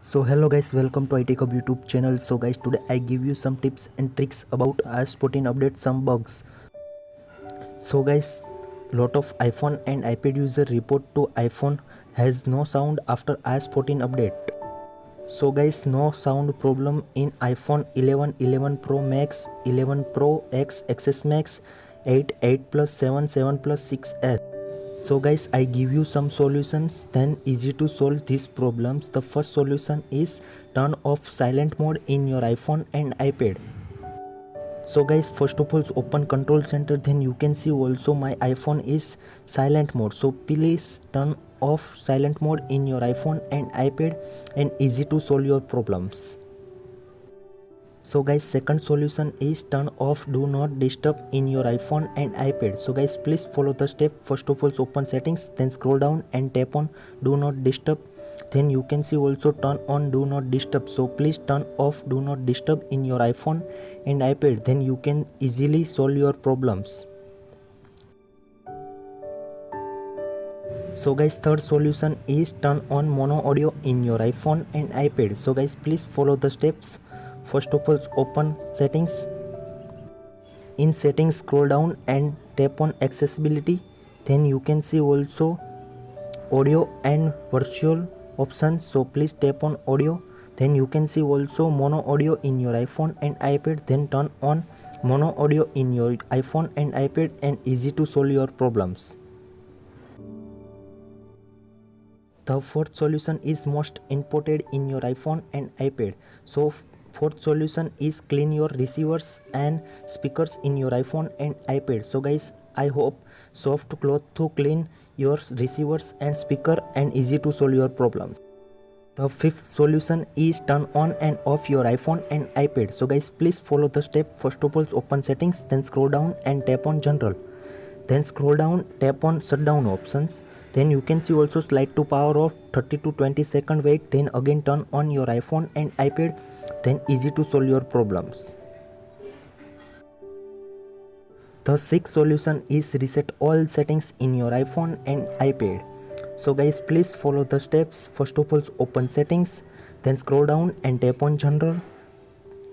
So hello guys, welcome to iTechHub YouTube channel. So guys, today I give you some tips and tricks about iOS 14 update, some bugs. So guys, lot of iPhone and iPad user report to iPhone has no sound after iOS 14 update. So guys, no sound problem in iPhone 11, 11 Pro Max, 11 Pro X, XS Max, 8, 8 Plus, 7, 7 Plus, 6S. So guys, I give you some solutions, then easy to solve these problems. The first solution is turn off silent mode in your iPhone and iPad. So guys, first of all open control center, then you can see also my iPhone is silent mode. So please turn off silent mode in your iPhone and iPad and easy to solve your problems. So guys, second solution is turn off do not disturb in your iPhone and iPad. So guys, please follow the step. First of all open settings, then scroll down and tap on do not disturb. Then you can see also turn on do not disturb. So please turn off do not disturb in your iPhone and iPad, then you can easily solve your problems. So guys, third solution is turn on mono audio in your iPhone and iPad. So guys, please follow the steps. First of all open settings. In settings scroll down and tap on accessibility. Then you can see also audio and virtual options. So please tap on audio. Then you can see also mono audio in your iPhone and iPad. Then turn on mono audio in your iPhone and iPad and easy to solve your problems. The fourth solution is most important in your iPhone and iPad. So fourth solution is clean your receivers and speakers in your iPhone and iPad. So guys, I hope soft cloth to clean your receivers and speaker and easy to solve your problem. The fifth solution is turn on and off your iPhone and iPad. So guys, please follow the step. First of all open settings, then scroll down and tap on general. Then scroll down, tap on shutdown options. Then you can see also slide to power off, 30 to 20 second wait, then again turn on your iPhone and iPad, then easy to solve your problems. The sixth solution is reset all settings in your iPhone and iPad. So guys, please follow the steps. First of all open settings, then scroll down and tap on general.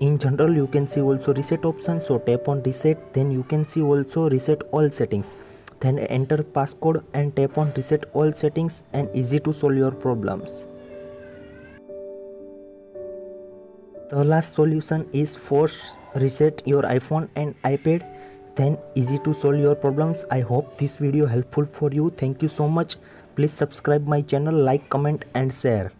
In general you can see also reset option, so tap on reset. Then you can see also reset all settings, then enter passcode and tap on reset all settings and easy to solve your problems. The last solution is force reset your iPhone and iPad, then easy to solve your problems. I hope this video helpful for you. Thank you so much. Please subscribe my channel, like, comment and share.